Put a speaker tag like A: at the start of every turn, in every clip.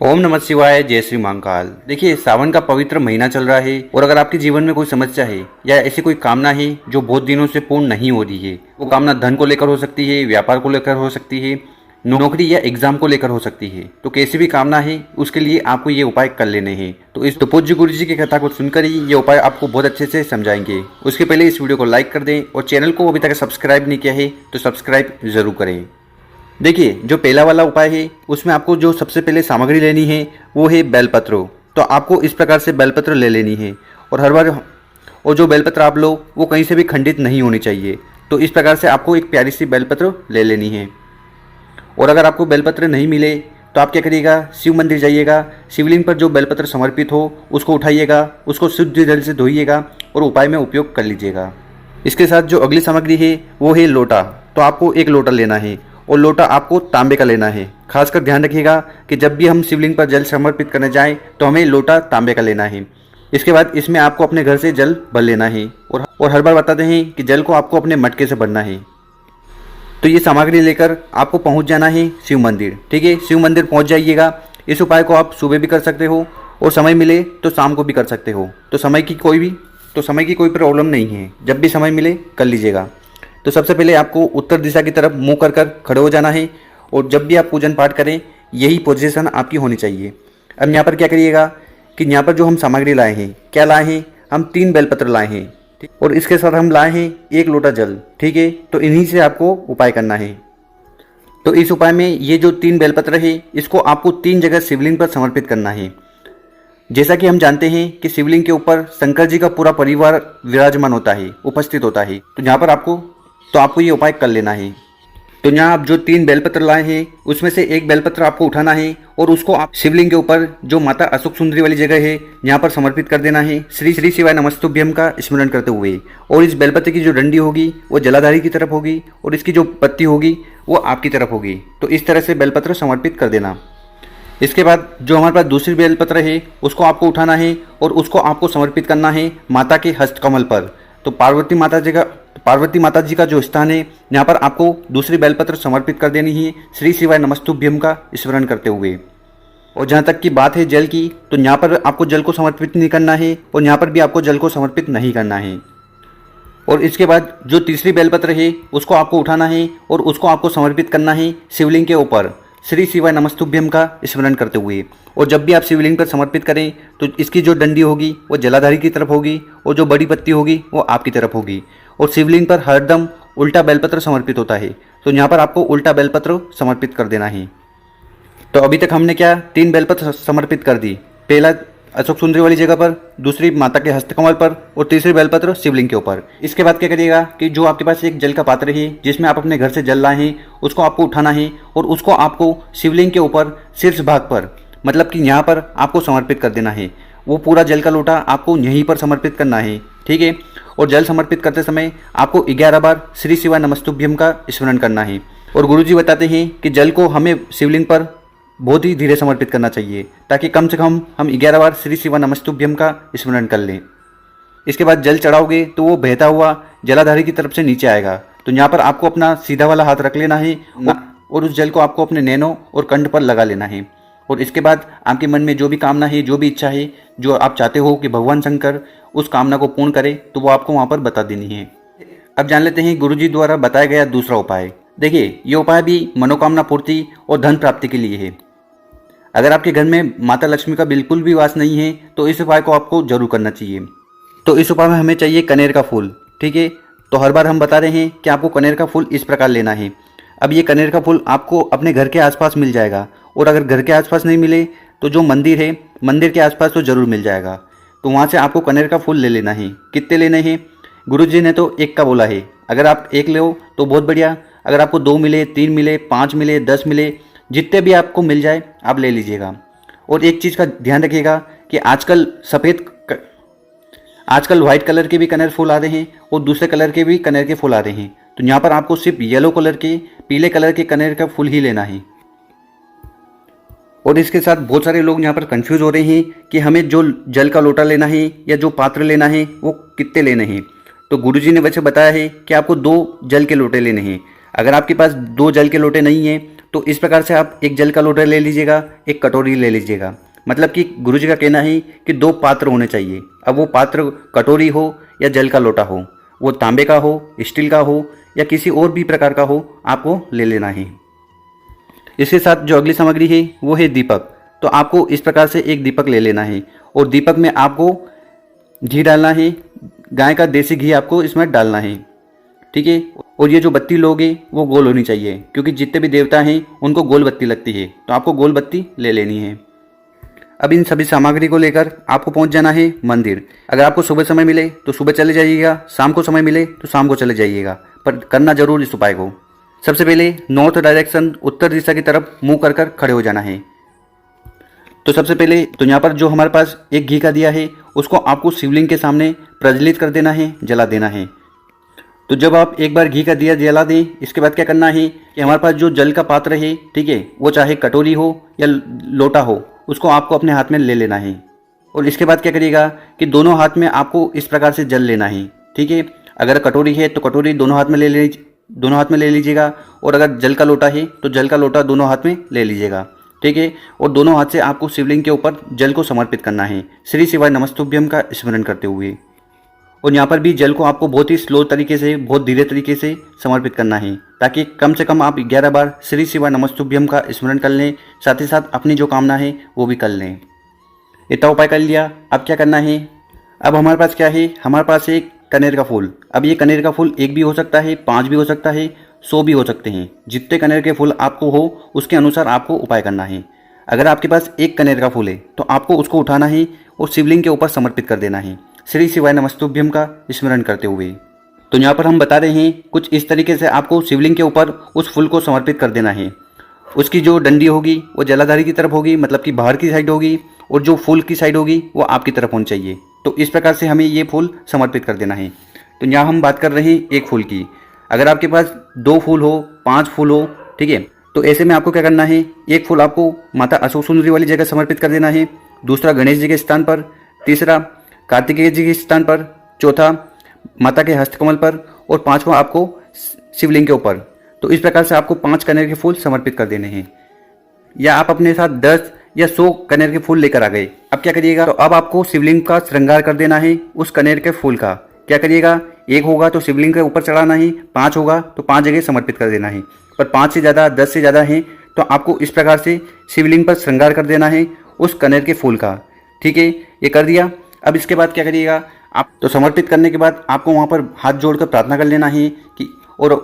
A: ओम नमः शिवाय, जय श्री महाकाल। देखिए, सावन का पवित्र महीना चल रहा है और अगर आपके जीवन में कोई समस्या है या ऐसी कोई कामना है जो बहुत दिनों से पूर्ण नहीं हो रही है, वो कामना धन को लेकर हो सकती है, व्यापार को लेकर हो सकती है, नौकरी या एग्जाम को लेकर हो सकती है। तो कैसी भी कामना है उसके लिए आपको ये उपाय कर लेने हैं। तो पूज्य गुरु जी की कथा को सुनकर ही ये उपाय आपको बहुत अच्छे से समझाएंगे। उसके पहले इस वीडियो को लाइक कर दें और चैनल को अभी तक सब्सक्राइब नहीं किया है तो सब्सक्राइब जरूर करें। देखिए, जो पहला वाला उपाय है उसमें आपको जो सबसे पहले सामग्री लेनी है वो है बेलपत्र। तो आपको इस प्रकार से बेलपत्र ले लेनी है और हर बार जो बेलपत्र आप लो वो कहीं से भी खंडित नहीं होनी चाहिए। तो इस प्रकार से आपको एक प्यारी सी बेलपत्र ले लेनी है। और अगर आपको बेलपत्र नहीं मिले तो आप क्या करिएगा, शिव मंदिर जाइएगा, शिवलिंग पर जो बेलपत्र समर्पित हो उसको उठाइएगा, उसको शुद्ध जल से धोइएगा और उपाय में उपयोग कर लीजिएगा। इसके साथ जो अगली सामग्री है वो है लोटा। तो आपको एक लोटा लेना है और लोटा आपको तांबे का लेना है। खासकर ध्यान रखिएगा कि जब भी हम शिवलिंग पर जल समर्पित करने जाएं तो हमें लोटा तांबे का लेना है। इसके बाद इसमें आपको अपने घर से जल भर लेना है और हर बार बताते हैं कि जल को आपको अपने मटके से भरना है। तो ये सामग्री लेकर आपको पहुंच जाना है शिव मंदिर। ठीक है, शिव मंदिर पहुंच जाइएगा। इस उपाय को आप सुबह भी कर सकते हो और समय मिले तो शाम को भी कर सकते हो। तो समय की कोई प्रॉब्लम नहीं है, जब भी समय मिले कर लीजिएगा। तो सबसे पहले आपको उत्तर दिशा की तरफ मुंह कर खड़े हो जाना है और जब भी आप पूजन पाठ करें यही पोजीशन आपकी होनी चाहिए। अब यहाँ पर क्या करिएगा कि यहाँ पर जो हम सामग्री लाए हैं, क्या लाए हैं, हम 3 बेलपत्र लाए हैं और इसके साथ हम लाए हैं 1 लोटा जल। ठीक है, तो इन्हीं से आपको उपाय करना है। तो इस उपाय में ये जो 3 बेलपत्र है इसको आपको 3 जगह शिवलिंग पर समर्पित करना है। जैसा कि हम जानते हैं कि शिवलिंग के ऊपर शंकर जी का पूरा परिवार विराजमान होता है, उपस्थित होता है। तो यहाँ पर आपको ये उपाय कर लेना है। तो यहाँ आप जो 3 बेलपत्र लाए हैं उसमें से 1 बेलपत्र आपको उठाना है और उसको आप शिवलिंग के ऊपर जो माता अशोक सुंदरी वाली जगह है यहाँ पर समर्पित कर देना है, श्री श्री शिवाय नमस्तुभ्यम का स्मरण करते हुए। और इस बेलपत्र की जो डंडी होगी वो जलाधारी की तरफ होगी और इसकी जो पत्ती होगी वो आपकी तरफ होगी। तो इस तरह से बेलपत्र समर्पित कर देना। इसके बाद जो हमारे पास दूसरी बेलपत्र है उसको आपको उठाना है और उसको आपको समर्पित करना है माता के हस्तकमल पर। तो पार्वती माता जी का जो स्थान है यहाँ पर आपको दूसरी बेलपत्र समर्पित कर देनी है, श्री शिवाय नमस्तुभ्यम का स्मरण करते हुए। और जहाँ तक की बात है जल की, तो यहाँ पर आपको जल को समर्पित नहीं करना है और यहाँ पर भी आपको जल को समर्पित नहीं करना है। और इसके बाद जो तीसरी बेलपत्र है उसको आपको उठाना है और उसको आपको समर्पित करना है शिवलिंग के ऊपर, श्री शिवाय नमस्तुभ्यम का स्मरण करते हुए। और जब भी आप शिवलिंग पर समर्पित करें तो इसकी जो डंडी होगी वो जलाधारी की तरफ होगी और जो बड़ी पत्ती होगी वो आपकी तरफ होगी। और शिवलिंग पर हरदम उल्टा बेलपत्र समर्पित होता है, तो यहाँ पर आपको उल्टा बेलपत्र समर्पित कर देना है। तो अभी तक हमने क्या 3 बेलपत्र समर्पित कर दी। पहला अशोक सुंदरी वाली जगह पर, दूसरी माता के हस्तकमल पर और तीसरी बेलपत्र शिवलिंग के ऊपर। इसके बाद क्या करिएगा कि जो आपके पास एक जल का पात्र है जिसमें आप अपने घर से जल लाए हैं उसको आपको उठाना है और उसको आपको शिवलिंग के ऊपर शीर्ष भाग पर, मतलब कि यहाँ पर आपको समर्पित कर देना है। वो पूरा जल का लोटा आपको यहीं पर समर्पित करना है। ठीक है, और जल समर्पित करते समय आपको 11 बार श्री शिवाय नमस्तुभ्यम का स्मरण करना है। और गुरुजी बताते हैं कि जल को हमें शिवलिंग पर बहुत ही धीरे समर्पित करना चाहिए ताकि कम से कम हम 11 बार श्री शिवाय नमस्तुभ्यम का स्मरण कर लें। इसके बाद जल चढ़ाओगे तो वो बहता हुआ जलाधारी की तरफ से नीचे आएगा। तो यहाँ पर आपको अपना सीधा वाला हाथ रख लेना है और उस जल को आपको अपने नैनों और कंठ पर लगा लेना है। और इसके बाद आपके मन में जो भी कामना है, जो भी इच्छा है, जो आप चाहते हो कि भगवान शंकर उस कामना को पूर्ण करे, तो वो आपको वहाँ पर बता देनी है। अब जान लेते हैं गुरुजी द्वारा बताया गया दूसरा उपाय। देखिए, ये उपाय भी मनोकामना पूर्ति और धन प्राप्ति के लिए है। अगर आपके घर में माता लक्ष्मी का बिल्कुल भी वास नहीं है तो इस उपाय को आपको जरूर करना चाहिए। तो इस उपाय में हमें चाहिए कनेर का फूल। ठीक है, तो हर बार हम बता रहे हैं कि आपको कनेर का फूल इस प्रकार लेना है। अब ये कनेर का फूल आपको अपने घर के आसपास मिल जाएगा और अगर घर के आसपास नहीं मिले तो जो मंदिर है, मंदिर के आसपास तो जरूर मिल जाएगा। तो वहाँ से आपको कनेर का फूल ले लेना है। कितने लेने हैं? गुरुजी ने तो 1 का बोला है। अगर आप 1 ले तो बहुत बढ़िया, अगर आपको 2 मिले, 3 मिले, 5 मिले, 10 मिले, जितने भी आपको मिल जाए आप ले लीजिएगा। और एक चीज़ का ध्यान रखिएगा कि आजकल व्हाइट कलर के भी कनेर फूल आ रहे हैं और दूसरे कलर के भी कनेर के फूल आ रहे हैं। तो यहाँ पर आपको सिर्फ येलो कलर के, पीले कलर के कनेर का फूल ही लेना है। और इसके साथ बहुत सारे लोग यहाँ पर कंफ्यूज हो रहे हैं कि हमें जो जल का लोटा लेना है या जो पात्र लेना है वो कितने लेने हैं। तो गुरुजी ने वैसे बताया है कि आपको 2 जल के लोटे लेने हैं। अगर आपके पास 2 जल के लोटे नहीं हैं तो इस प्रकार से आप एक जल का लोटा ले लीजिएगा, एक कटोरी ले लीजिएगा। मतलब कि गुरु जी का कहना है कि 2 पात्र होने चाहिए। अब वो पात्र कटोरी हो या जल का लोटा हो, वो तांबे का हो, स्टील का हो या किसी और भी प्रकार का हो, आपको ले लेना है। इसके साथ जो अगली सामग्री है वो है दीपक। तो आपको इस प्रकार से एक दीपक ले लेना है और दीपक में आपको घी डालना है, गाय का देसी घी आपको इसमें डालना है, ठीक है। और ये जो बत्ती लोगे वो गोल होनी चाहिए, क्योंकि जितने भी देवता हैं उनको गोल बत्ती लगती है, तो आपको गोल बत्ती ले लेनी है। अब इन सभी सामग्री को लेकर आपको पहुंच जाना है मंदिर। अगर आपको सुबह समय मिले तो सुबह चले जाइएगा, शाम को समय मिले तो शाम को चले जाइएगा, पर करना जरूर इस उपाय को। सबसे पहले नॉर्थ डायरेक्शन, उत्तर दिशा की तरफ मुंह कर कर खड़े हो जाना है। तो सबसे पहले तो यहाँ पर जो हमारे पास एक घी का दिया है उसको आपको शिवलिंग के सामने प्रज्वलित कर देना है, जला देना है। तो जब आप एक बार घी का दिया जला दें, इसके बाद क्या करना है कि हमारे पास जो जल का पात्र है, ठीक है, वो चाहे कटोरी हो या लोटा हो, उसको आपको अपने हाथ में ले लेना है। और इसके बाद क्या करिएगा कि दोनों हाथ में आपको इस प्रकार से जल लेना है, ठीक है। अगर कटोरी है तो कटोरी दोनों हाथ में ले लीजिएगा, और अगर जल का लोटा है तो जल का लोटा दोनों हाथ में ले लीजिएगा, ठीक है। और दोनों हाथ से आपको शिवलिंग के ऊपर जल को समर्पित करना है, श्री शिवाय नमस्तुभ्यम का स्मरण करते हुए। और यहाँ पर भी जल को आपको बहुत ही स्लो तरीके से, बहुत धीरे तरीके से समर्पित करना है, ताकि कम से कम आप 11 बार श्री शिवाय नमस्तुभ्यम का स्मरण कर लें, साथ ही साथ अपनी जो कामना है वो भी कर लें। इतना उपाय कर लिया। अब क्या करना है, अब हमारे पास क्या है, हमारे पास एक कनेर का फूल। अब ये कनेर का फूल 1 भी हो सकता है, 5 भी हो सकता है, 100 भी हो सकते हैं। जितने कनेर के फूल आपको हो उसके अनुसार आपको उपाय करना है। अगर आपके पास एक कनेर का फूल है तो आपको उसको उठाना है और शिवलिंग के ऊपर समर्पित कर देना है, श्री शिवाय नमस्तुभ्यम का स्मरण करते हुए। तो यहाँ पर हम बता रहे हैं कुछ इस तरीके से आपको शिवलिंग के ऊपर उस फूल को समर्पित कर देना है। उसकी जो डंडी होगी वो जलाधारी की तरफ होगी, मतलब कि बाहर की साइड होगी, और जो फूल की साइड होगी वो आपकी तरफ होनी चाहिए। तो इस प्रकार से हमें ये फूल समर्पित कर देना है। तो यहाँ हम बात कर रहे हैं एक फूल की। अगर आपके पास 2 फूल हो, 5 फूल हो, ठीक है, तो ऐसे में आपको क्या करना है, एक फूल आपको माता अशोक सुंदरी वाली जगह समर्पित कर देना है, दूसरा गणेश जी के स्थान पर, तीसरा कार्तिकेय जी के स्थान पर, चौथा माता के हस्तकमल पर, और 5वां आपको शिवलिंग के ऊपर। तो इस प्रकार से आपको 5 कनेर के फूल समर्पित कर देने हैं। या आप अपने साथ 10 या 100 कनेर के फूल लेकर आ गए। अब क्या करिएगा, तो अब आपको शिवलिंग का श्रृंगार कर देना है उस कनेर के फूल का। क्या करिएगा, 1 होगा तो शिवलिंग के ऊपर चढ़ाना है, 5 होगा तो 5 जगह समर्पित कर देना है, पर 5 से ज़्यादा, 10 से ज़्यादा है तो आपको इस प्रकार से शिवलिंग पर श्रृंगार कर देना है उस कनेर के फूल का, ठीक है। ये कर दिया। अब इसके बाद क्या करिएगा, आप तो समर्पित करने के बाद आपको वहाँ पर हाथ जोड़कर प्रार्थना कर लेना है कि, और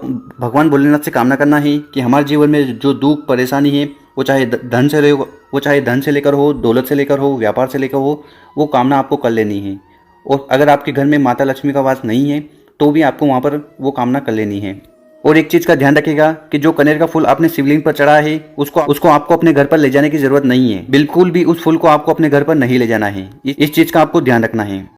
A: भगवान भोलेनाथ से कामना करना है कि हमारे जीवन में जो दुख परेशानी है वो चाहे धन से लेकर हो, दौलत से लेकर हो, व्यापार से लेकर हो, वो कामना आपको कर लेनी है। और अगर आपके घर में माता लक्ष्मी का वास नहीं है तो भी आपको वहाँ पर वो कामना कर लेनी है। और एक चीज़ का ध्यान रखिएगा कि जो कनेर का फूल आपने शिवलिंग पर चढ़ा है उसको आपको अपने घर पर ले जाने की जरूरत नहीं है। बिल्कुल भी उस फूल को आपको अपने घर पर नहीं ले जाना है। इस चीज़ का आपको ध्यान रखना है।